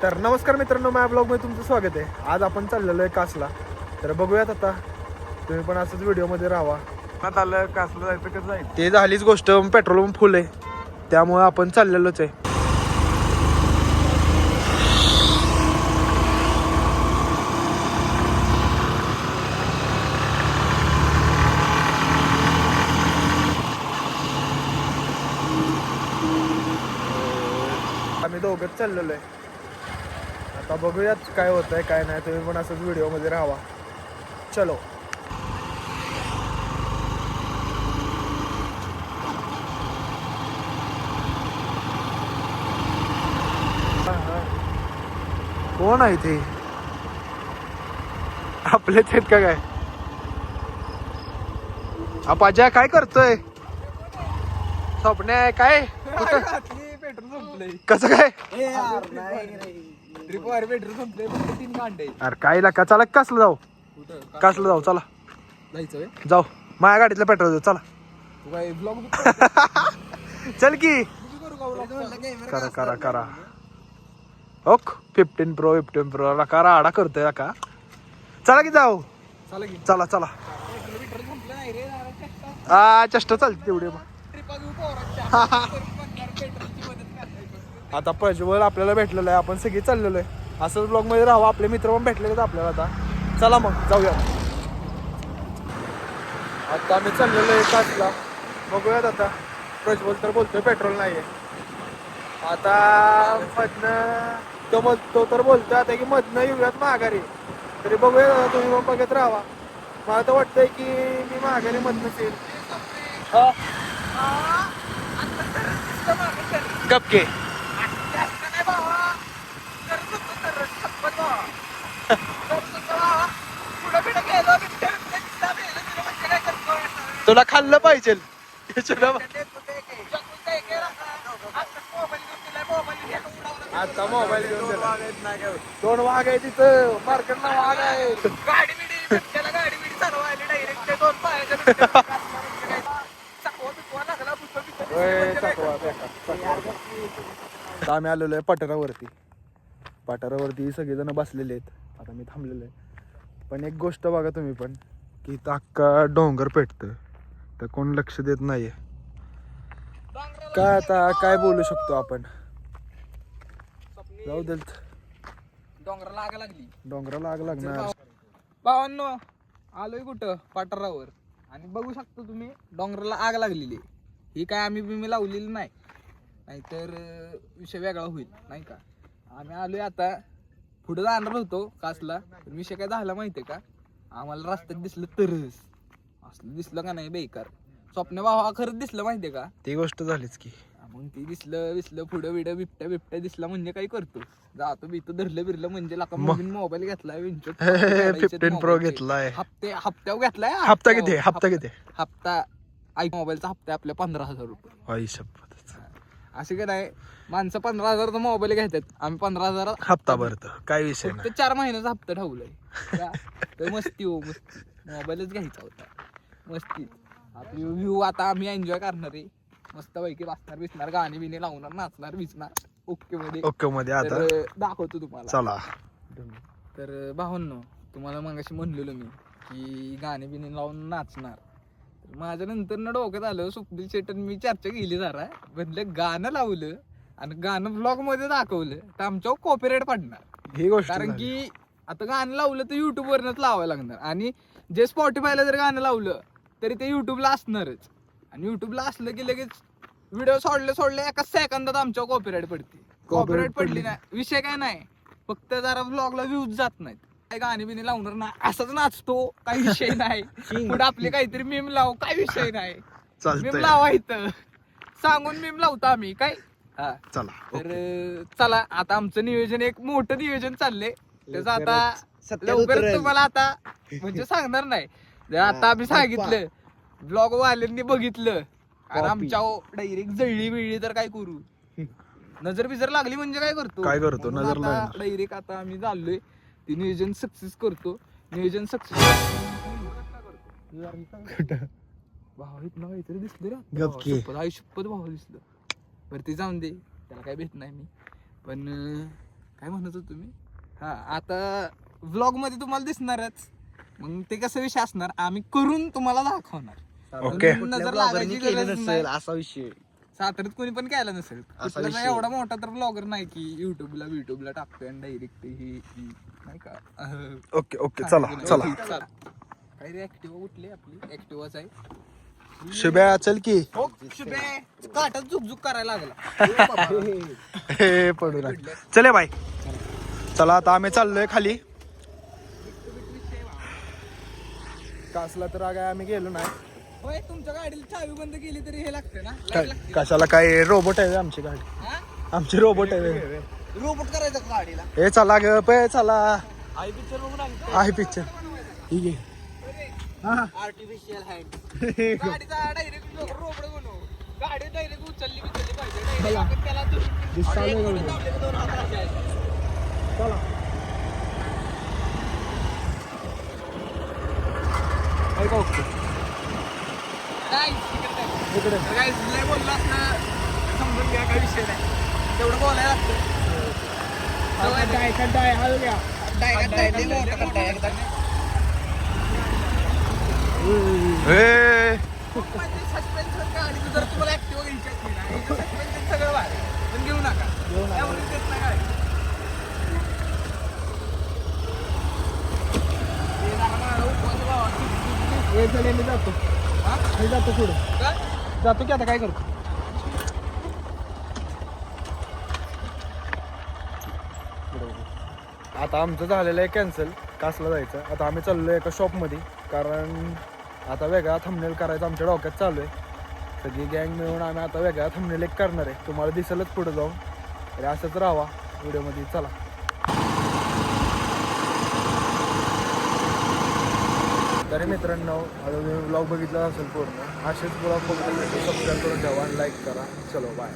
तर नमस्कार मित्रांनो, माझ्या ब्लॉगमध्ये तुमचं स्वागत आहे. आज आपण चाललेलो आहे कासला. तर बघूयात आता, तुम्ही पण असंच व्हिडिओमध्ये राहा. आलं कासला जायचं कसं जायचं ते झालीच गोष्ट, पेट्रोल पंप फुल आहे त्यामुळे आपण चाललेलोच आहे. आम्ही दोघंच चाललेलो आहे. आता बघूयात काय होत आहे काय नाही. तुम्ही पण असंच व्हिडिओमध्ये राहा. चलो. कोण आहे ते? आपलेच आहेत का काय? आपाजा काय करतोय? स्वप्न आहे काय? पेट्रोल संपलंय. कसं काय? ट्रिपवर पेट्रोल संपलंय, फक्त 3 कांडे. अरे काय लाका, चला कसलं जाऊ, कसलं जाऊ, चला जायचं जाऊ. माझ्या गाडीतलं पेट्रोल देऊ, चला. तू काय ब्लॉग चल की करा करा करा. ओक 15 प्रो लका राडा करतोय लका. चला की जाऊ, चालेल की चला चला. पेट्रोल संपलं नाही रे. चेष्टा चालते तेवढी. ट्रिपा घेऊ पोरांच्या. पेट्रोलची मदत करायची. आता प्रज्वल आपल्याला भेटलेलं आहे, आपण सगळे चाललेलो आहे. असंच ब्लॉग मध्ये राहावं. आपले मित्र पण भेटलेले आहेत आपल्याला. आता चला मग जाऊया. आता आम्ही चाललेलो आहे कासला. बघूयात आता. प्रज्वल तर बोलतोय पेट्रोल नाहीये. आता मधनं तो तर बोलतोय आता की मधनं येऊयात माघारी. तरी बघूया आता, तुम्ही मग बघत राहा. मला तर वाटतंय की मी माघारी मधनच येईल. कपके तुला खाल्लं पाहिजे. आता मोबाईल घेऊन दिला. 2 वाघ आहे तिथं मार्केटला. वाघ आहे. गाडी बिडी चालवायला डायरेक्ट 2 पायाच्या आता आम्ही आलेलो आहे पठारावरती सगळेजण बसलेले आहेत. आता मी थांबलेलो आहे. पण एक गोष्ट बघा तुम्ही पण, की इथं अख्खा डोंगर पेटतं तर कोण लक्ष देत नाहीये. काय आता काय बोलू शकतो आपण. जाऊ देत. डोंगराला आग लागली. डोंगराला आग लागणार. भावांनो, आलोय कुठं पठारावर, आणि बघू शकता तुम्ही डोंगराला आग लागलेली. ही काय आम्ही लावलेली नाही, नाहीतर विषय वेगळा होईल नाही का. आम्ही आलोय आता, पुढे जाणार होतो कासला, पण विषय काय झाला माहितीये का. आम्हाला रस्त्यात दिसलं तरच, असलं दिसलं का नाही बेकार. स्वप्न भावा खरंच दिसलं माहितीये का. ती गोष्ट झालीच की. मग ती दिसलं पुढं बिडं बिबट्या दिसला म्हणजे काय करतो, जातो बितो धरलं बिरलं म्हणजे लाका नवीन मोबाईल घेतलाय. 15 प्रो घेतलाय. हप्त्यावर घेतलाय. हप्ता किती? हप्ता आय मोबाईलचा हप्ता आपल्या 15,000 रुपये. आई शपथ. असे काय नाही, माणसं 15,000चा मोबाईल घेतात, आम्ही 15,000 हप्ता भरतो. काय विषय नाही. 4 महिन्याचा हप्ता ठेवलाय. तर मस्ती मोबाईलच घ्यायचा होता. मस्ती आपली व्ह्यू आता आम्ही एन्जॉय करणार आहे. मस्त पैकी बसणार गाणी बिणी लावणार, नाचणार बिचणार. ओके मध्ये आता दाखवतो तुम्हाला. चला. तर भावांनो, तुम्हाला मगाशी म्हणलेलो मी की गाणी बिणी लावून नाचणार. तर माझ्या नंतर डोक्यात आलं, स्वप्नील शेट्टी मी चर्चा केली जरा, म्हणलं गाणं लावलं आणि गाणं ब्लॉग मध्ये दाखवलं तर आमच्यावर कॉपीराईट पडणार. ही गोष्ट कारण की आता गाणं लावलं तर युट्यूब वरनच लावायला लागणार, आणि जे स्पॉटीफायला जर गाणं लावलं तरी ते युट्यूबला असणारच. आणि युट्यूबला असलं की लगेच व्हिडिओ सोडले एका सेकंदात आमच्यावर कॉपीराईट पडते. कॉपीराईट पडली नाही, विषय काय नाही, फक्त जरा ब्लॉगला व्ह्यूज जात नाहीत. काय गाणी बिणी लावणार ना, असंच नाचतो, काही विषय नाही. पुढे आपले काहीतरी मीम लाव, काय विषय नाही. मीम लावा इथं सांगून मीम लावतो आम्ही काय. हा चला. तर चला, आता आमचं नियोजन, एक मोठं नियोजन चाललंय. त्याचं आता लवकरच तुम्हाला आता म्हणजे सांगणार नाही. आता आम्ही सांगितलं, ब्लॉग वाल्यांनी बघितलं आणि आमच्या डायरेक्ट जळली बिळली तर काय करू. नजर बिजर लागली म्हणजे काय करतो नजर लागली डायरेक्ट. आता आम्ही चाललोय ते नियोजन सक्सेस करतो. नियोजन सक्सेस भावा इथं काहीतरी दिसलं रे. आयुष्यपत भावा दिसलं. बरं ते जाऊन दे, त्याला काय भेट नाही मी. पण काय म्हणत होतो तुम्ही? हा, आता व्लॉग मध्ये तुम्हाला दिसणारच. मग ते कसं विषय असणार, आम्ही करून तुम्हाला दाखवणार. ओके. म्हणून नजर लागायची गरज नाही. असा विषय. साताऱ्यात कोणी पण केला नसेल. असा कुठला विषय. एवढा मोठा तर ब्लॉगर नाही की युट्यूबला टाकतोय आणि डायरेक्ट ही नाही का. ओके ओके चला चला. काही ऍक्टिव्हा उठली आपली, ऍक्टिव्हाच आहे. शुभ्या चल की. हो शुभे, काटात झुकझुक करायला लागला. हे पडू ना. चले बाय. चला आता आम्ही चाललोय खाली. कासला तर काय आम्ही गेलो नाही. होय, तुमच्या गाडीला चावी बंद केली तरी हे लागते ना, काय लाईट लागते. कशाला काय रोबोट आहे आमची गाडी. हा? आमची रोबोट आहे. रोबोट करायचं का गाडीला? हे चला ग पे चला. आई पिक्चर बघून आली. आहे पिक्चर. ठीक आहे. Artificial hand. गाडीचा डायरेक्ट रोबोट बनव. गाडी डायरेक्ट उचलली पाहिजे. Direct आपण त्याला दोन हात राखायचे. Guys, इकडे तर guys, लय बोललं असलं समजून घ्या, काही विषय नाही. तेवढं बोलायला लागतं. डाय, लय मोठा खड्डा आहे एकदम. हे खूप म्हणजे suspension गाडी जर तुम्हाला ऍक्टिव्ह घ्यायची असली ना, इथं suspension सगळं भारी आहे. पण घेऊ नका. एवढं देत नाही गाडी. हे जरा मला उपवास भावा. मी जातो. हा? मी जातो पुढे. का? जातो की आता काय करतो. आता आमचं झालेलं आहे कॅन्सल. कासला जायचं. आता आम्ही चाललोय एका शॉपमध्ये, कारण आता वेगळा थंबनेल करायचा आमच्या डोक्यात चालू आहे. सगळी गँग मिळून आम्ही आता वेगळा थंबनेल एक करणार आहे. तुम्हाला दिसेलच पुढे जाऊन. तरी असंच राहावा व्हिडिओमध्ये. चला. तरी मित्रांनो, आता तुम्ही ब्लॉग बघितला असेल पूर्ण. असेच ब्लॉग बघितले सबस्क्राईब करून ठेवा आणि लाईक करा. चलो बाय.